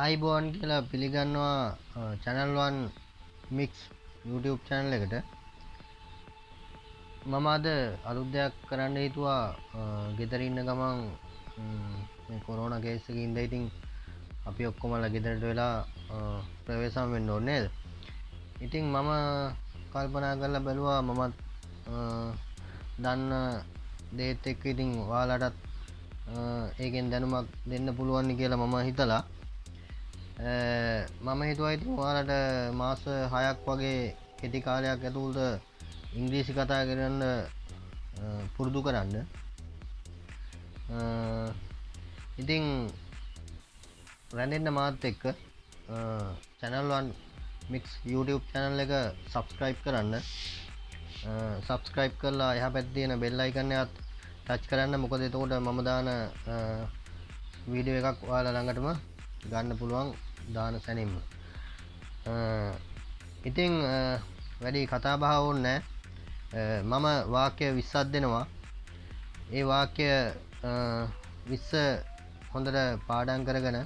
ආයිබෝන් කියලා පිළිගන්නවා channel 1 mix YouTube channel එකට. මම අද අලුත් දෙයක් කරන්න හිතුවා. ගෙදර ඉන්න ගමන් මේ කොරෝනා කේස් එකකින් ඉඳලා ඉතින් අපි ඔක්කොමලා ගෙදරට වෙලා ප්‍රවේශම් වෙන්න ඕනේ නේද? ඉතින් මම කල්පනා කරලා බැලුවා මමත් දන්න දේත් එක්ක ඉතින් ඔයාලටත් ඒකෙන් දැනුමක් දෙන්න පුළුවන් කියලා මම හිතලා මම හිතුවා ඉතින් ඔයාලට මාස 6ක් වගේ කෙටි කාලයක් ඇතුළත ඉංග්‍රීසි කතා කරන්න පුරුදු කරන්න. ඉතින් රැඳෙන්න මාත් එක්ක channel 1 mix YouTube channel එක subscribe කරන්න. subscribe කරලා එහා පැත්තේ තියෙන bell icon එකත් touch කරන්න. මොකද එතකොට මම දාන වීඩියෝ එකක් ඔයාලා ළඟටම ගන්න පුළුවන් දාන සැනින්ම. ඉතින් වැඩි කතා බහ ඕනේ නැහැ. මම වාක්‍ය 20ක් දෙනවා. ඒ වාක්‍ය 20 හොඳට පාඩම් කරගෙන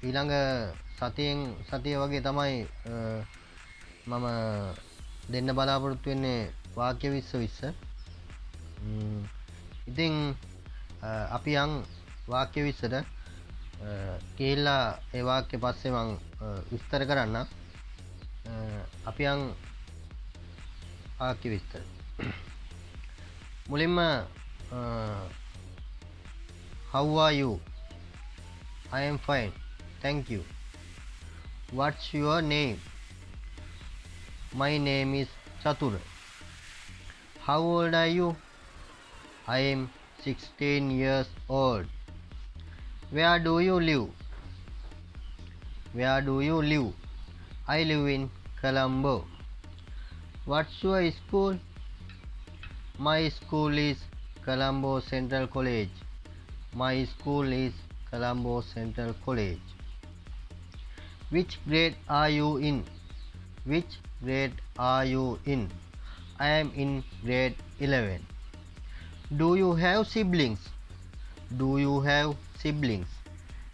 ඊළඟ සතියෙන් සතිය වගේ තමයි මම දෙන්න බලාපොරොත්තු වෙන්නේ වාක්‍ය 20. ඉතින් අපි යන් වාක්‍ය 20ට ගිහිල්ලා ඒ වාක්‍ය පස්සේ මම විස්තර කරන්න. අපි යන් වාක්‍ය විස්තර. මුලින්ම how are you? I am fine, thank you. What's your name? My name is Chatura. How old are you? I am 16 years old. Where do you live? Where do you live? I live in Colombo. What's your school? My school is Colombo Central College. My school is Colombo Central College. Which grade are you in? Which grade are you in? I am in grade 11. Do you have siblings? Do you have siblings?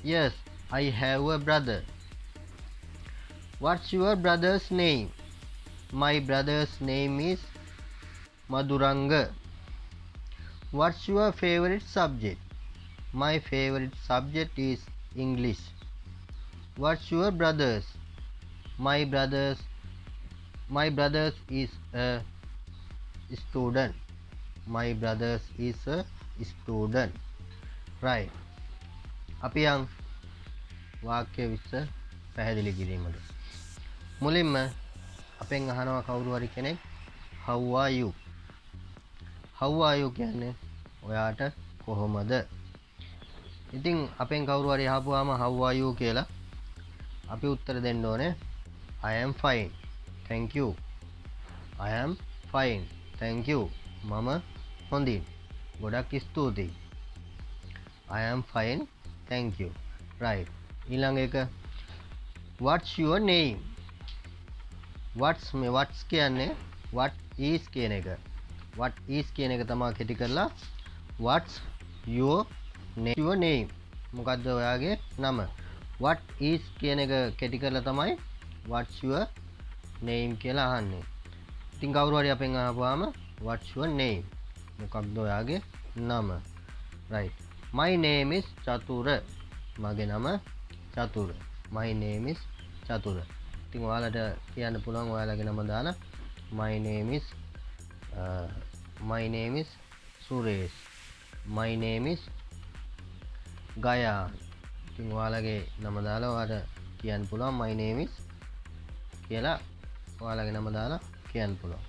Yes, I have a brother. What's your brother's name? My brother's name is Maduranga. What's your favorite subject? My favorite subject is English. What's your brother's? My brother's is a student. My brother's is a student. Right. අපි යන් වාක්‍ය 20 පැහැදිලි කිරීමට. මුලින්ම අපෙන් අහනවා කවුරු හරි කෙනෙක් how are you? How are you කියන්නේ ඔයාට කොහොමද? ඉතින් අපෙන් කවුරු හරි අහපුවාම how are you කියලා අපි උත්තර දෙන්න ඕනේ I am fine, thank you. I am fine, thank you. මම හොඳින්. ගොඩක් ස්තුතියි. I am fine, thank you. Right. ඊළඟ එක what's your name? what's කියන්නේ what is කියන එක. what is කියන එක තමයි කෙටි කරලා what's your name? මොකද්ද ඔයාගේ නම? what is කියන එක කෙටි කරලා තමයි what's your name කියලා අහන්නේ. ඉතින් කවුරු හරි අපෙන් අහපුවාම what's your name? මොකක්ද ඔයාගේ නම? right. My name is Chatura. මගේ නම චතුර. My name is Chatura. ඉතින් ඔයාලට කියන්න පුළුවන් ඔයාලගේ නම දාලා my name is Suresh. My name is Gayan. ඉතින් ඔයාලගේ නම දාලා ඔයාලට කියන්න පුළුවන් my name is කියලා ඔයාලගේ නම දාලා කියන්න පුළුවන්.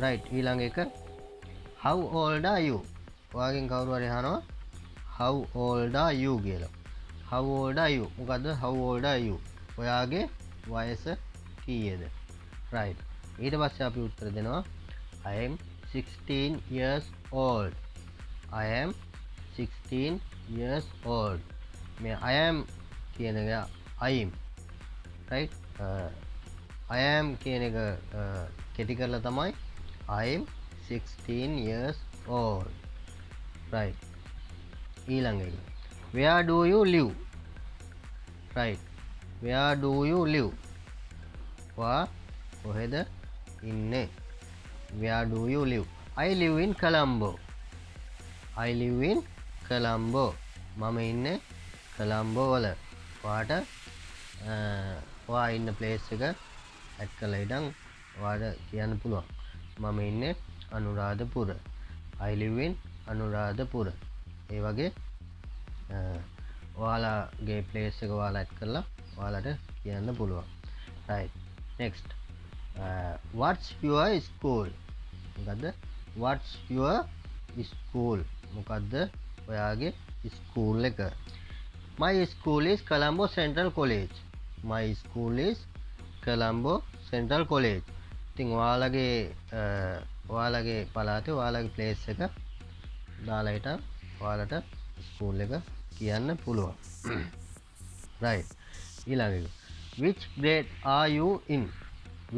right. ඊළඟ එක how old are you? ඔයාගෙන් කවුරු හරි අහනවා how old are you කියලා. how old are you? මොකද්ද how old are you? ඔයාගේ වයස කීයද? right. ඊට පස්සේ අපි උත්තර දෙනවා I am 16 years old. I am 16 years old. මේ I am කියන එක I am. right. I am කියන එක කෙටි කරලා තමයි I am 16 years old. right. ඊළඟ එක where do you live? Right. Where do you live? වා කොහෙද ඉන්නේ? Where do you live? I live in Colombo. I live in Colombo. මම ඉන්නේ කොළඹ වල. ඔයාට ඔයා ඉන්න ප්ලේස් එක ඇඩ් කරලා ඉඳන් ඔයාට කියන්න පුළුවන්. මම ඉන්නේ Anuradhapura. I live in Anuradhapura. ඒ වගේ ඔයාලගේ ප්ලේස් එක ඔයාලා ඇඩ් කරලා ඔයාලට කියන්න පුළුවන්. right. next what's your school? මොකද්ද what's your school? මොකද්ද ඔයාගේ ස්කූල් එක? my school is Colombo Central College. my school is Colombo Central College. ඉතින් ඔයාලගේ පළාතේ ඔයාලගේ ප්ලේස් එක දාලා හිටන් ඔයාලට ස්කූල් එක කියන්න පුළුවන්. right. ඊළඟ එක which grade are you in?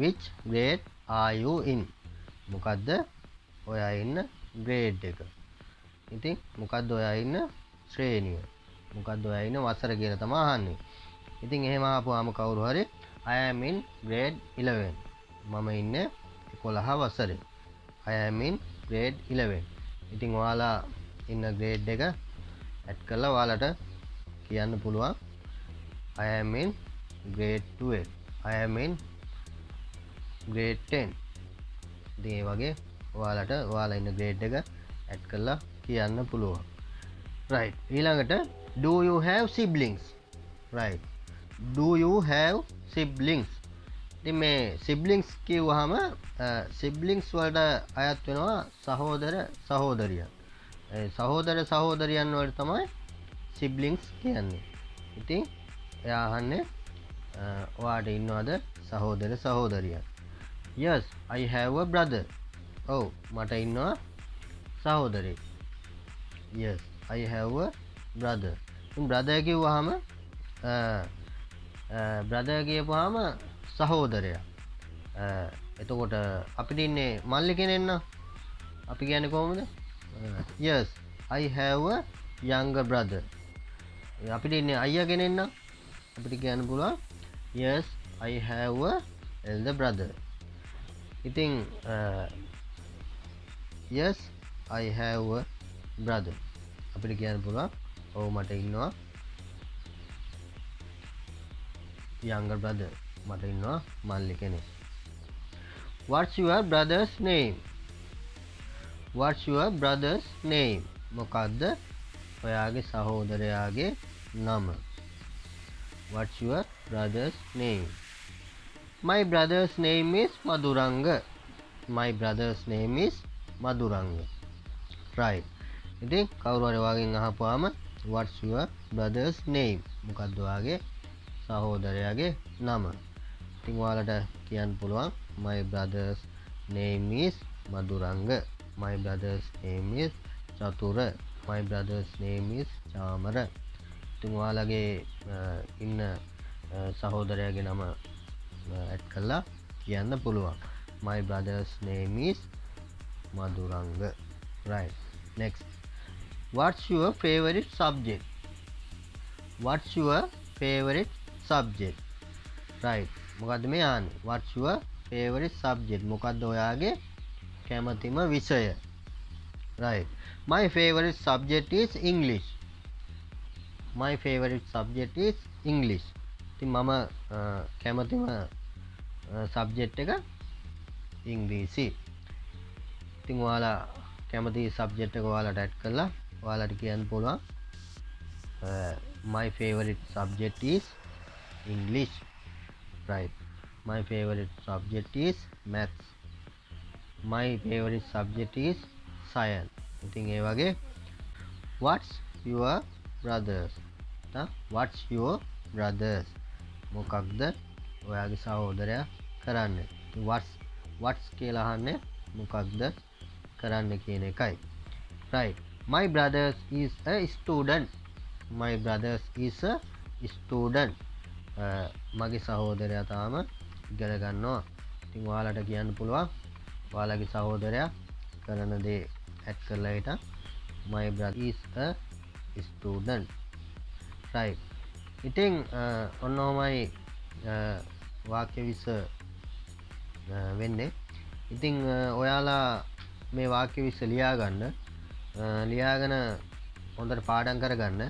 which grade are you in? මොකද්ද ඔයා ඉන්න ග්‍රේඩ් එක? ඉතින් මොකද්ද ඔයා ඉන්න ශ්‍රේණිය? මොකද්ද ඔයා ඉන්න වසර කියලා තමයි අහන්නේ. ඉතින් එහෙම ආපුවාම කවුරු හරි I am in grade 11. මම ඉන්නේ 11 වසරේ. I am in grade 11. ඉතින් ඔයාලා ඉන්න ග්‍රේඩ් එක ඇඩ් කරලා ඔයාලට කියන්න පුළුවන් I am in grade 12. I am in grade 10. ඉතින් ඒ වගේ ඔයාලට ඔයාලා ඉන්න ග්‍රේඩ් එක ඇඩ් කරලා කියන්න පුළුවන්. right. ඊළඟට do you have siblings? right. do you have siblings? ඉතින් මේ siblings කියවහම siblings වලට අයත් වෙනවා සහෝදර සහෝදරියන්. ඒ සහෝදර සහෝදරියන් වලට තමයි siblings කියන්නේ. ඉතින් එයා අහන්නේ ඔයාට ඉන්නවද සහෝදර සහෝදරියන්? yes I have a brother. ඔව් මට ඉන්නවා සහෝදරයෙක්. yes I have a brother. ඉතින් brother කිව්වහම brother කියපුවාම සහෝදරයා. එතකොට අපිට ඉන්නේ මල්ලි කෙනෙක් න ะ. අපි කියන්නේ කොහොමද? yes I have a younger brother. අපිට ඉන්නේ අයියා කෙනෙක් න ะ. අපිට කියන්න පුළුවන් yes I have a elder brother. ඉතින් yes I have a brother. අපිට කියන්න පුළුවන් ඔව් මට ඉන්නවා younger brother. මට ඉන්නවා මල්ලි කෙනෙක්. what's your brother's name? what's your brother's name? මොකද්ද ඔයාගේ සහෝදරයාගේ නම? what's your brother's name? my brother's name is Maduranga. my brother's name is Maduranga. right. ඉතින් කවුරු හරි වගෙන් අහපුවාම what's your brother's name? මොකද්ද ඔයාගේ සහෝදරයාගේ නම? ඉතින් ඔයාලට කියන්න පුළුවන් my brother's name is Maduranga. my brother's name is Chatura. my brother's name is Chamara. ඉතින් ඔයාලගේ ඉන්න සහෝදරයාගේ නම ඇඩ් කරලා කියන්න පුළුවන් my brother's name is Maduranga. right. next what's your favorite subject? what's your favorite subject? right. මොකද්ද මේ අහන්නේ? what's your favorite subject? මොකද්ද ඔයාගේ කැමතිම විෂය? right. my favorite subject is English. my favorite subject is English. ඉතින් මම කැමතිම subject එක ඉංග්‍රීසි. ඉතින් ඔයාලා කැමති සබ්ජෙක්ට් එක ඔයාලට ඇඩ් කරලා ඔයාලට කියන්න පුළුවන් my favorite subject is English. right. my favorite subject is maths. my favorite subject is science. ඉතින් ඒ වගේ what's your brothers? what's your brothers? මොකක්ද ඔයාගේ සහෝදරයා කරන්නේ? what's කියලා අහන්නේ මොකක්ද කරන්නේ කියන එකයි. right. my brothers is a student. my brothers is a student. මගේ සහෝදරයා තාම ඉගෙන ගන්නවා. ඉතින් ඔයාලට කියන්න පුළුවන් ඔයාලගේ සහෝදරයා කරන දේ ඇඩ් කරලා හිටන් my brother is a student. right. ඉතින් ඔන්න ඔහමයි වාක්‍ය විස්ස වෙන්නේ. ඉතිං ඔයාලා මේ වාක්‍ය විස්ස ලියාගන්න ලියාගෙන හොඳට පාඩම් කරගන්න.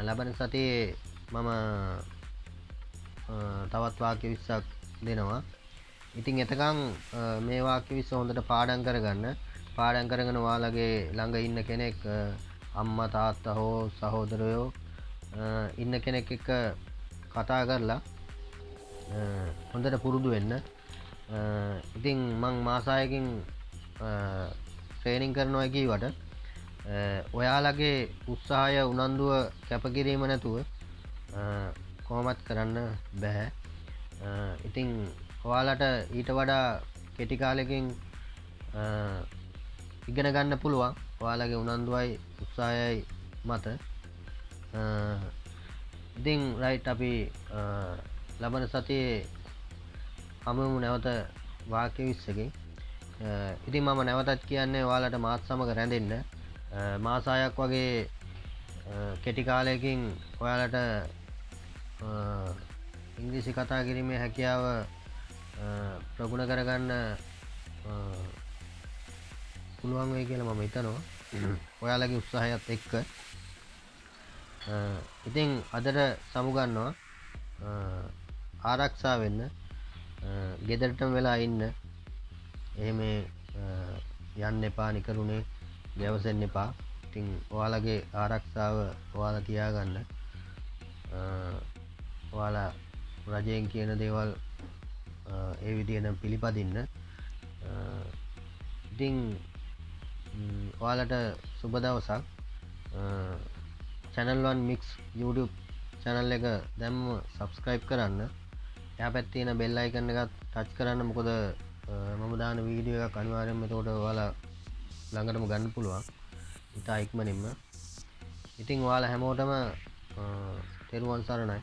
ලබන සතියේ මම තවත් වාක්‍ය විස්සක් දෙනවා. ඉතින් එතකං මේ වාක්‍ය විස්ස හොඳට පාඩම් කරගන්න. පාඩම් කරගෙන ඔයාලගේ ළඟ ඉන්න කෙනෙක් අම්මා තාත්තා හෝ සහෝදරයෝ ඉන්න කෙනෙක් එක්ක කතා කරලා හොඳට පුරුදු වෙන්න. ඉතින් මං මාසායකින් ට්‍රේනින් කරනවා කීවට ඔයාලගේ උත්සාහය උනන්දුව කැපකිරීම නැතුව කොහොමත් කරන්න බැහැ. ඉතින් ඔයාලට ඊට වඩා කෙටි කාලෙකින් ඉගෙන ගන්න පුළුවන් ඔයාලගේ උනන්දුවයි උත්සාහයයි මත. ඉතින් රයිට් අපි ලබන සතියේ හමුවෙමු නැවත වාක්‍ය විස්සකින්. ඉතින් මම නැවතත් කියන්නේ ඔයාලට මාත් සමග රැඳෙන්න. මාස 6ක් වගේ කෙටි කාලයකින් ඔයාලට ඉංග්‍රීසි කතා කිරීමේ හැකියාව ප්‍රගුණ කරගන්න පුළුවන් වෙයි කියලා මම හිතනවා. ඔයාලගේ උත්සාහයත් එක්ක. ඉතින් අදට සමුගන්නවා. ආරක්ෂා වෙන්න. ගෙදරටම වෙලා ඉන්න. එහෙම යන්න එපා නිකරුණේ ගැවසෙන්න එපා. ඉතින් ඔයාලගේ ආරක්ෂාව ඔයාලා තියාගන්න. ඔයාලා රජයෙන් කියන දේවල් ඒ විදිහට පිළිපදින්න. ඉතින් ඔයාලට සුබ දවසක්. channel 1 mix YouTube channel එක දැම්ම subscribe කරන්න. එහා පැත්තේ තියෙන bell icon එකත් touch කරන්න. මොකද මම දාන වීඩියෝ එකක් අනිවාර්යයෙන්ම එතකොට ඔයාලා ළඟටම ගන්න පුළුවන්. ඉතා ඉක්මනින්ම. ඉතින් ඔයාලා හැමෝටම තෙරුවන් සරණයි.